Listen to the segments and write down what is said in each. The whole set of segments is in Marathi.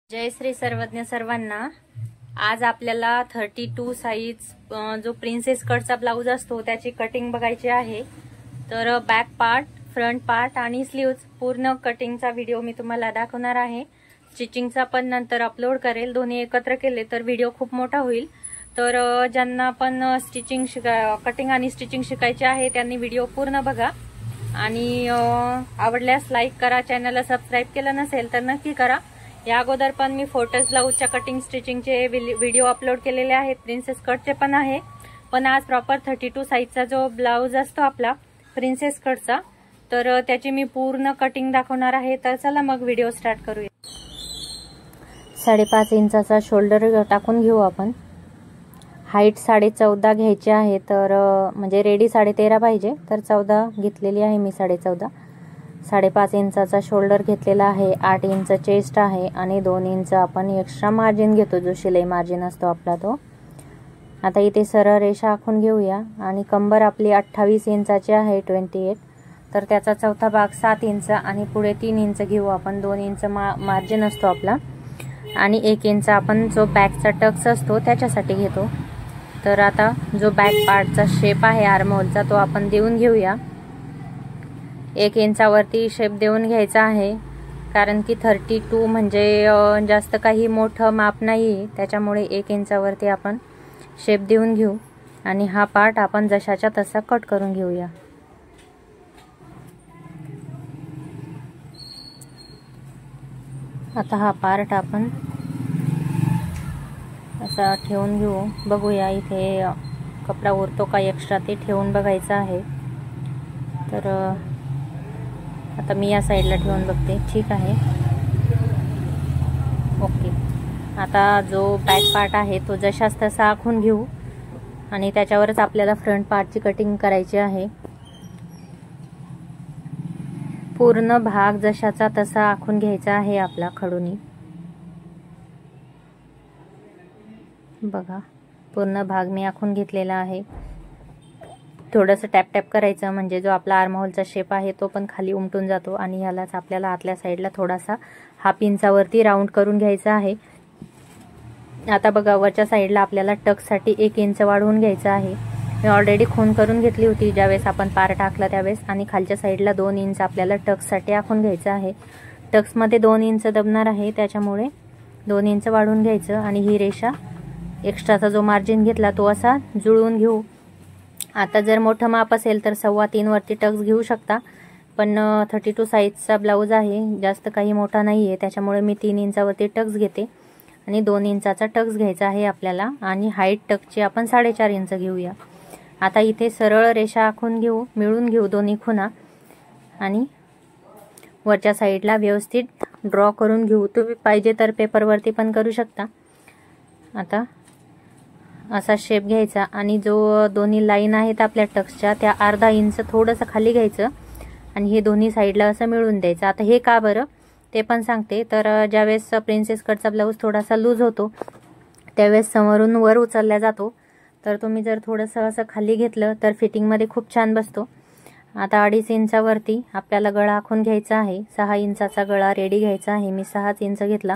जय श्री सर्वज्ञ सर्वांना। आज आपल्याला 32 साइज जो प्रिन्सेस कटचा ब्लाउज असतो त्याची कटिंग बघायची आहे। तर बॅक पार्ट, फ्रंट पार्ट आणि स्लीव्ज पूर्ण कटिंगचा व्हिडिओ मी तुम्हाला दाखवणार आहे। स्टिचिंगचा पण नंतर अपलोड करेल। दोन्ही एकत्र केले तर व्हिडिओ खूप मोठा होईल। तर ज्यांना पण कटिंग आणि स्टिचिंग शिकायचे आहे त्यांनी व्हिडिओ पूर्ण बघा आणि आवडल्यास लाईक करा। चॅनलला सबस्क्राइब केलं नसेल तर नक्की करा। या अगोदर पण मी फोटोज ब्लाउजच्या कटिंग स्टिचिंगचे व्हिडिओ अपलोड केलेले आहेत, प्रिन्सेस कटचे पण आहे। पण आज प्रॉपर 32 साइजचा जो ब्लाउज असतो आपला प्रिन्सेस कटचा, तर त्याची मी पूर्ण कटिंग दाखवणार आहे। तर चला मग व्हिडिओ स्टार्ट करूया। 5.5 इंचाचा शोल्डर टाकून घेऊ आपण। हाईट 14.5 घ्यायची आहे, तर म्हणजे रेडी 13.5 पाहिजे, तर 14 घेतलेली आहे मी। 14.5 5.5 इंचाचा शोल्डर घेतलेला आहे। 8 इंच चेस्ट आहे आणि 2 इंच आपण एक्स्ट्रा मार्जिन घेतो, जो शिलाई मार्जिन असतो आपला तो। आता इथे सरळ रेषा आखून घेऊया आणि कंबर आपली 28 इंचाची आहे, 28, तर त्याचा चौथा भाग 7 इंच आणि पुढे 3 इंच घेऊ आपण। 2 इंच मार्जिन असतो आपला आणि 1 इंच आपण जो बॅकचा टक्स असतो त्याच्यासाठी घेतो। तर आता जो बॅक पार्टचा शेप आहे आर्महोलचा तो आपण देऊन घेऊया। 1 इंचावरती शेप देऊन घ्यायचा आहे, कारण की 32 म्हणजे जास्त काही मोठं माप नाही, त्याच्यामुळे 1 इंचावरती आपण शेप देऊन घेऊ आणि हा पार्ट आपण जशाच्या तसा कट करून घेऊया। आता हा पार्ट आपण असा ठेवून घेऊ। बघूया इथे कपडा उरतो का एक्स्ट्रा ते ठेवून बघायचं आहे। तर आता मी या साईडला ठेवून बघते, ठीक आहे, ओके। आता जो बॅक पार्ट आहे तो जशास तसा आखून घेऊ आणि त्याच्यावरच आपल्याला फ्रंट पार्टची कटिंग करायची आहे। पूर्ण भाग जशाचा तसा आखून घ्यायचा आहे आपला खडूनी। बघा, पूर्ण भाग मी आखून घेतलेला आहे। थोडंसं टॅप टॅप करायचं, म्हणजे जो आपला आर्महोलचा शेप आहे तो पण खाली उमटून जातो आणि ह्यालाच आपल्याला आतल्या साईडला थोडासा 1/2 इंचावरती राऊंड करून घ्यायचा आहे। आता बघा, वरच्या साईडला आपल्याला टक्ससाठी 1 इंच वाढवून घ्यायचं आहे। मी ऑलरेडी खून करून घेतली होती ज्यावेळेस आपण पार्ट टाकला त्यावेळेस, आणि खालच्या साईडला 2 इंच आपल्याला टक्ससाठी आखून घ्यायचं आहे। टक्समध्ये 2 इंच दबणार आहे, त्याच्यामुळे 2 इंच वाढवून घ्यायचं आणि ही रेषा एक्स्ट्राचा जो मार्जिन घेतला तो असा जुळवून घेऊ। आता जर मोठं माप असेल तर 3.25 वरती टक्स घेऊ शकता, पण 32 साइजचा ब्लाउज आहे, जास्त काही मोठा नाही आहे, त्याच्यामुळे मी 3 इंचावरती टक्स घेते आणि 2 इंचाचा टक्स घ्यायचा आहे आपल्याला आणि हाईट टक्सची आपण 4.5 इंच घेऊया। आता इथे सरळ रेषा आखून घेऊ, मिळून घेऊ दोन्ही खुणा आणि वरच्या साईडला व्यवस्थित ड्रॉ करून घेऊ। तुम्ही पाहिजे तर पेपरवरती पण करू शकता। आता असा शेप घ्यायचा आणि जो दोन्ही लाईन आहेत आपल्या टक्सच्या त्या 1/2 इंच थोडंसं खाली घ्यायचं आणि हे दोन्ही साईडला असं मिळून द्यायचं। आता हे का बरं ते पण सांगते। तर ज्यावेळेस प्रिन्सेस कटचा ब्लाउज थोडासा लूज होतो त्यावेळेस समोरून वर उचलला जातो, तर तुम्ही जर थोडंसं असं खाली घेतलं तर फिटिंगमध्ये खूप छान बसतो। आता 2.5 इंचावरती आपल्याला गळा आखून घ्यायचा आहे। 6 इंचाचा गळा रेडी घ्यायचा आहे, मी 6 इंच घेतला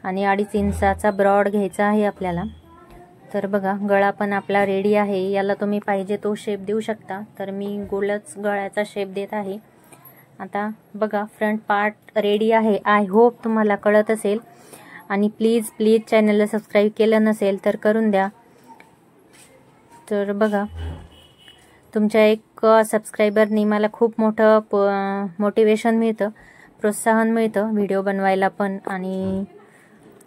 आणि 2.5 इंचाचा ब्रॉड घ्यायचा आहे आपल्याला। तर बघा, गळा पण आपला रेडी आहे। याला तुम्ही पाहिजे तो शेप देऊ शकता, तर मी गोलच गळ्याचा शेप देत आहे। आता बघा, फ्रंट पार्ट रेडी आहे। आय होप तुम्हाला कळत असेल आणि प्लीज चॅनलला सबस्क्राइब केलं नसेल तर करून द्या। तर बघा, तुमच्या एक सबस्क्रायबरनी मला खूप मोठं मोटिवेशन मिळतं, प्रोत्साहन मिळतं व्हिडिओ बनवायला पण। आणि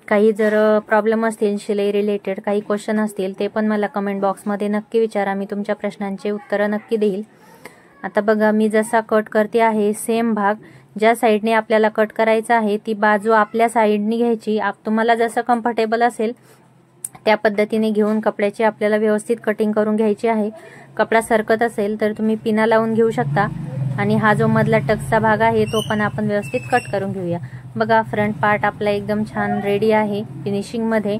काही जर प्रॉब्लेम असतील शिलाई रिलेटेड, काही क्वेश्चन असतील, ते पण मला कमेंट बॉक्समध्ये नक्की विचारा, मी तुमच्या प्रश्नांचे उत्तरं नक्की देईल। आता बघा, मी जसा कट करते आहे सेम भाग ज्या साईडने आपल्याला कट करायचा आहे ती बाजू आपल्या साईडने घ्यायची। तुम्हाला जसं कम्फर्टेबल असेल त्या पद्धतीने घेऊन कपड्याची आपल्याला व्यवस्थित कटिंग करून घ्यायची आहे। कपडा सरकत असेल तर तुम्ही पिना लावून घेऊ शकता आणि हा जो मधला टक्सचा भाग आहे तो पण आपण व्यवस्थित कट करून घेऊया। बघा, फ्रंट पार्ट आपला एकदम छान रेडी आहे फिनिशिंग मध्ये।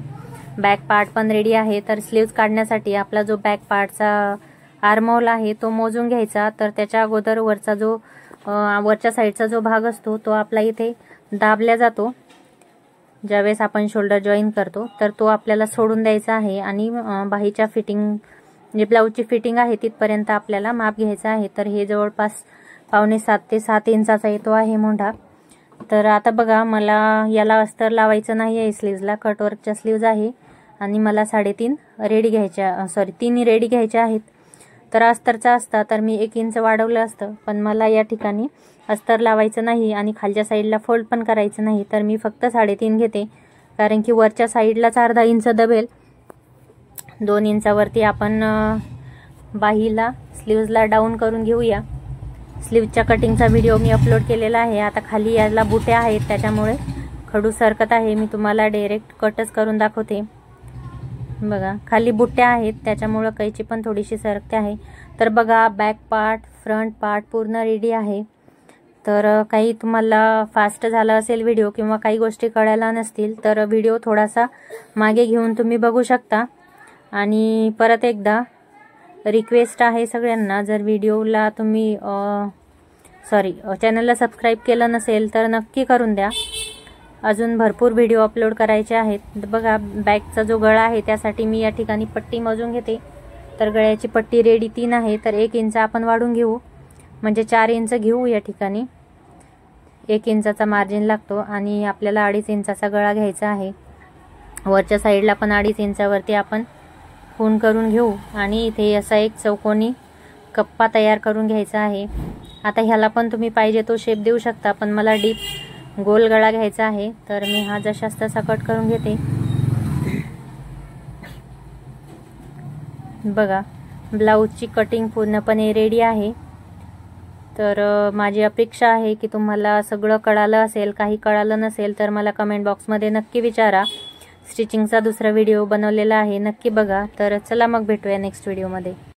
बॅक पार्ट पण रेडी आहे। तर स्लीव्ज काढण्यासाठी आपला जो बॅक पार्टचा आर्महोल आहे तो मोजून घ्यायचा। तर त्याच्या अगोदर वरच्या साईडचा जो भाग असतो तो आपला इथे दाबला जातो ज्यावेळेस आपण शोल्डर जॉईन करतो तर तो आपल्याला सोडून द्यायचा आहे आणि बाहीच्या फिटिंग जे ब्लाऊजची फिटिंग आहे तिथपर्यंत आपल्याला माप घ्यायचं आहे। तर हे जवळपास 5.5 ते 7 इंचाचा येतो आहे मोंढा। तर आता बघा, मला याला अस्तर लावायचं नाही आहे, स्लीव्जला कटवर्कच्या स्लीव्ज आहे आणि मला 3.5 रेडी घ्यायच्या 3 रेडी घ्यायच्या आहेत। तर अस्तरचा असता तर मी 1 इंच वाढवलं असतं, पण मला या ठिकाणी अस्तर लावायचं नाही आणि खालच्या साईडला फोल्ड पण करायचं नाही, तर मी फक्त 3.5 घेते, कारण की वरच्या साईडलाच अर्धा इंच दबेल। 2 इंचावरती आपण बाहीला स्लीव्जला डाऊन करून घेऊया। स्लीव्जच्या कटिंगचा व्हिडिओ मी अपलोड केलेला आहे। आता खाली याला बुट्या आहेत त्याच्यामुळे खडू सरकत आहे, मी तुम्हाला डायरेक्ट कटच करून दाखवते। बघा, खाली बुट्ट्या आहेत त्याच्यामुळे कैची पण थोडीशी सरकते आहे। तर बघा, बॅक पार्ट फ्रंट पार्ट पूर्ण रेडी आहे। तर काही तुम्हाला फास्ट झाला असेल व्हिडिओ किंवा काही गोष्टी कळायला नसतील तर व्हिडिओ थोडासा मागे घेऊन तुम्ही बघू शकता। आणि परत एकदा रिक्वेस्ट आहे सगळ्यांना, जर व्हिडिओला तुम्ही चॅनलला सबस्क्राईब केलं नसेल तर नक्की करून द्या, अजून भरपूर व्हिडिओ अपलोड करायचे आहेत। बघा, बॅकचा जो गळा आहे त्यासाठी मी या ठिकाणी पट्टी मोजून घेते। तर गळ्याची पट्टी रेडी 3 आहे, तर 1 इंच आपण वाढून घेऊ, म्हणजे 4 इंच घेऊ। या ठिकाणी 1 इंचाचा मार्जिन लागतो आणि आपल्याला 2.5 इंचाचा गळा घ्यायचा आहे। वरच्या साईडला पण 2.5 इंचावरती आपण खूण करून घेऊ आणि इथे असा एक चौकोनी कप्पा तयार करून घ्यायचा आहे। आता ह्याला पण तुम्ही पाहिजे तो शेप देऊ शकता, पण मला डीप गोल गळा घ्यायचा आहे, तर मी हा जशास तसा कट करून घेते। बघा, ब्लाऊजची कटिंग पूर्णपणे रेडी आहे। तर माझी अपेक्षा आहे की तुम्हाला सगळं कळालं असेल, काही कळालं नसेल तर मला कमेंट बॉक्समध्ये नक्की विचारा। स्टिचिंगचा दुसरा व्हिडिओ बनवलेला आहे, नक्की बघा। तर चला मग भेटूया नेक्स्ट व्हिडिओमध्ये।